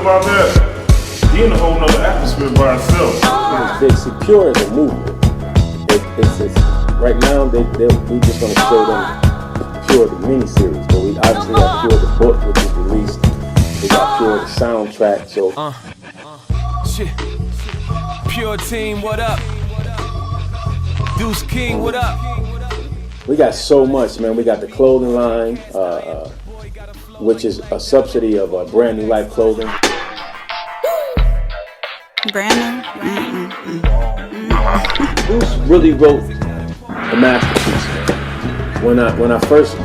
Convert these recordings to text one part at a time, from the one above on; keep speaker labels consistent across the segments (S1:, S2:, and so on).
S1: about that? He in a whole nother atmosphere by himself.
S2: They secure as a movement. It's right now we just gonna show them Pure the miniseries, but we obviously got Pure the book, which is released. We got Pure the soundtrack. So
S3: shit. Pure team, what up? Duece King, what up?
S2: we got so much, man. We got the clothing line, which is a subsidy of Brand New Life Clothing.
S4: Brand new.
S2: Duece really wrote a masterpiece, man. When I first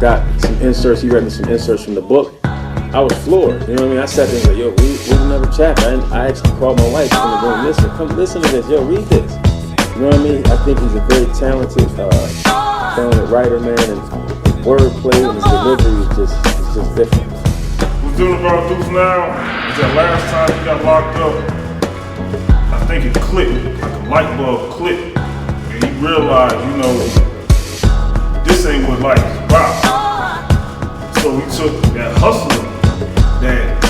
S2: got some inserts, he read me some inserts from the book. I was floored. You know what I mean? I sat there and said, yo, we never chat. I actually called my wife and go, listen, come listen to this. Yo, read this. You know what I mean? I think he's a very talented writer, man, and his wordplay and his delivery is just different.
S1: What's doing about Duece now is that last time he got locked up, I think it clicked, like a light bulb clicked, and he realized, you know, this ain't what life is about. So he took that hustle, that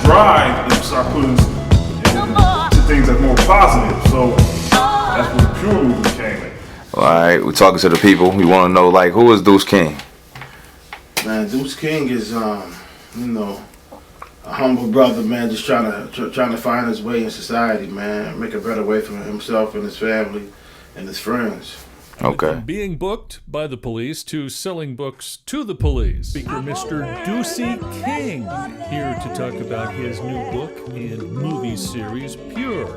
S1: drive, and started putting into things that's more positive. So that's where the Pure movement came in.
S5: All right, we're talking to the people. We want to know, like, who is Duece King?
S6: Man, Duece King is, you know, a humble brother, man, just trying to find his way in society, man, make a better way for himself and his family and his friends.
S5: Okay.
S7: From being booked by the police to selling books to the police. Speaker Mr. Duece King here to talk about his new book and movie series, Pure,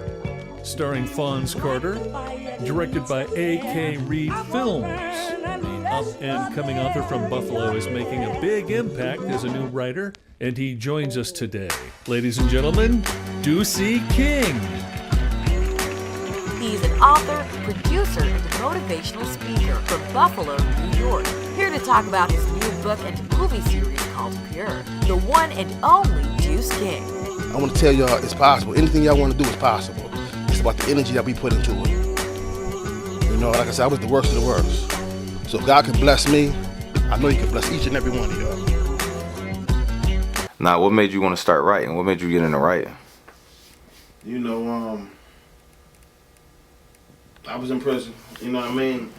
S7: starring Fonz Carter, directed by A.K. Reed Films. The up-and-coming author from Buffalo is making a big impact as a new writer, and he joins us today. Ladies and gentlemen, Duece King.
S8: He's an author, producer, and motivational speaker from Buffalo, New York. Here to talk about his new book and movie series called Pure, the one and only Duece King.
S9: I want to tell y'all it's possible. Anything y'all want to do is possible. It's about the energy that we put into it. You know, like I said, I was the worst of the worst. So if God can bless me, I know He can bless each and every one of y'all.
S5: Now, what made you want to start writing? What made you get into writing?
S6: You know, I was in prison, you know what I mean?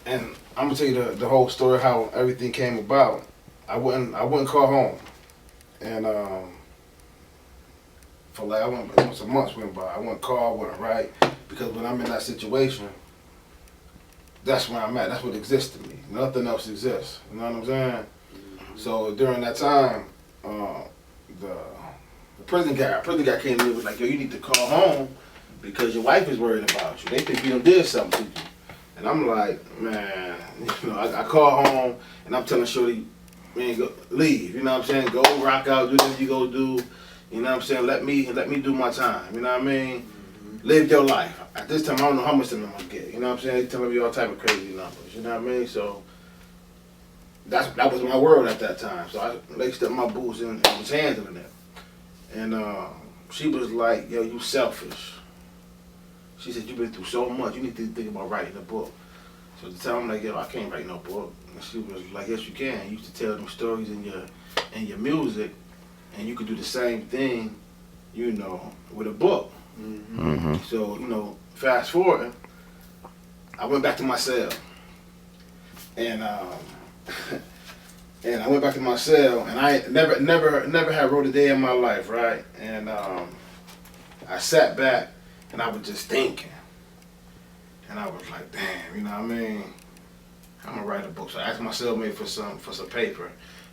S6: And I'm gonna tell you the whole story how everything came about. I wouldn't call home. And for like some months went by. I wouldn't call, I wouldn't write, because when I'm in that situation, that's where I'm at. That's what exists to me. Nothing else exists. You know what I'm saying? So during that time, the prison guy came to me and was like, yo, you need to call home because your wife is worried about you. They think you done did something to you. And I'm like, man, you know, I call home and I'm telling Shorty, man, go leave. You know what I'm saying? Go rock out, do what you go do. You know what I'm saying? Let me do my time. You know what I mean? Live your life. At this time, I don't know how much I'm gonna get. You know what I'm saying? They telling me all type of crazy numbers. You know what I mean? So that was my world at that time. So I laced up my boots and was handling it. And she was like, yo, you selfish. She said, you've been through so much. You need to think about writing a book. So at the time, I'm like, yo, I can't write no book. And she was like, yes, you can. You used to tell them stories in your music, and you could do the same thing, you know, with a book. Mm-hmm. So, you know, fast forward, I went back to my cell. And and I went back to my cell, and I never had wrote a day in my life, right? And I sat back, and I was just thinking. And I was like, damn, you know what I mean? I'm gonna write a book. So I asked my cellmate for some paper,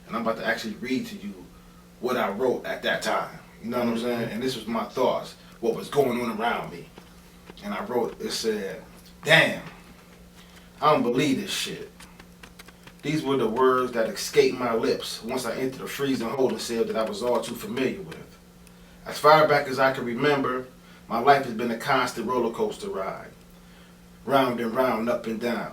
S6: and I'm about to actually read to you what I wrote at that time. You know what I'm saying? And this was my thoughts, what was going on around me. And I wrote, it said, damn, I don't believe this shit. These were the words that escaped my lips once I entered the freezing holding cell that I was all too familiar with. As far back as I can remember, my life has been a constant roller coaster ride. Round and round, up and down.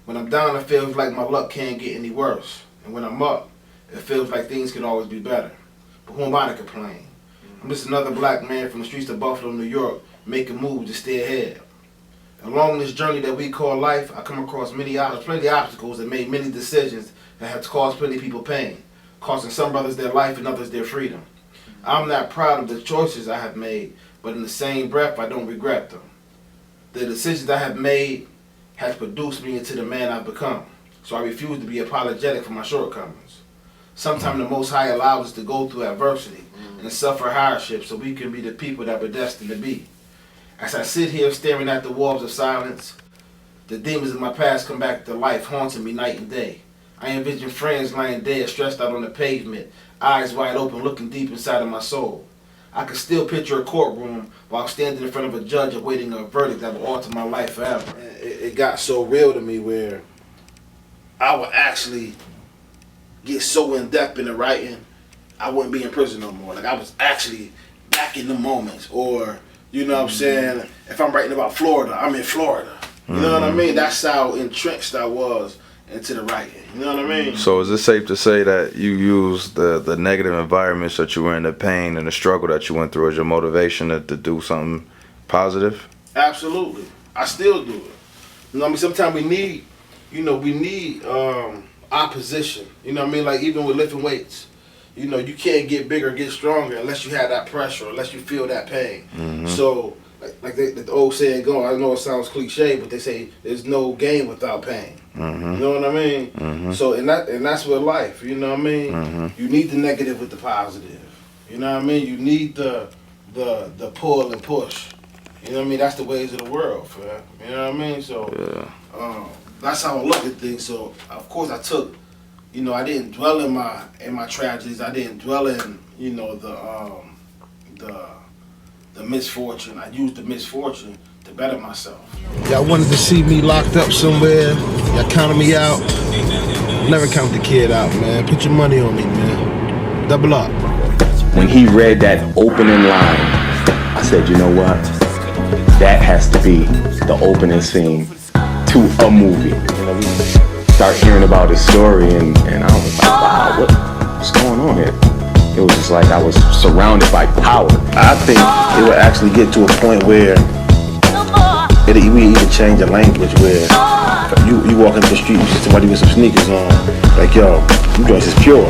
S6: When I'm down, it feels like my luck can't get any worse. And when I'm up, it feels like things could always be better. But who am I to complain? I'm just another black man from the streets of Buffalo, New York, making moves to stay ahead. Along this journey that we call life, I come across plenty of obstacles and made many decisions that have caused plenty of people pain. costing some brothers their life and others their freedom. I'm not proud of the choices I have made, but in the same breath, I don't regret them. The decisions I have made has produced me into the man I've become, so I refuse to be apologetic for my shortcomings. Sometimes the Most High allows us to go through adversity and suffer hardship so we can be the people that we're destined to be. As I sit here staring at the walls of silence, the demons of my past come back to life, haunting me night and day. I envision friends lying dead, stressed out on the pavement, eyes wide open, looking deep inside of my soul. I can still picture a courtroom while standing in front of a judge awaiting a verdict that will alter my life forever. It got so real to me where I would actually get so in depth in the writing, I wouldn't be in prison no more. Like I was actually back in the moments, or you know what I'm saying? If I'm writing about Florida, I'm in Florida. You know what I mean? That's how entrenched I was into the writing. You know what I mean?
S5: So is it safe to say that you use the negative environments that you were in, the pain and the struggle that you went through as your motivation to do something positive?
S6: Absolutely. I still do it. You know what I mean? Sometimes we need opposition. You know what I mean? Like even with lifting weights. You know, you can't get bigger, get stronger unless you have that pressure, unless you feel that pain. So, like the old saying goes, I know it sounds cliche, but they say there's no gain without pain. You know what I mean? So, and that's with life. You know what I mean? You need the negative with the positive. You know what I mean? You need the pull and push. You know what I mean? That's the ways of the world, fam. You know what I mean? So, that's how I look at things. So, of course, I took. You know, I didn't dwell in my tragedies. I didn't dwell in, you know, the misfortune. I used the misfortune to better myself.
S9: Y'all wanted to see me locked up somewhere. Y'all counted me out. Never count the kid out, man. Put your money on me, man. Double up.
S2: When he read that opening line, I said, you know what? That has to be the opening scene to a movie. You know, we start hearing about his story, and I was like, wow, what's going on here? It was just like I was surrounded by power.
S9: I think it would actually get to a point where we even change the language where you walk into the street, you see somebody with some sneakers on, like, yo, you guys is pure.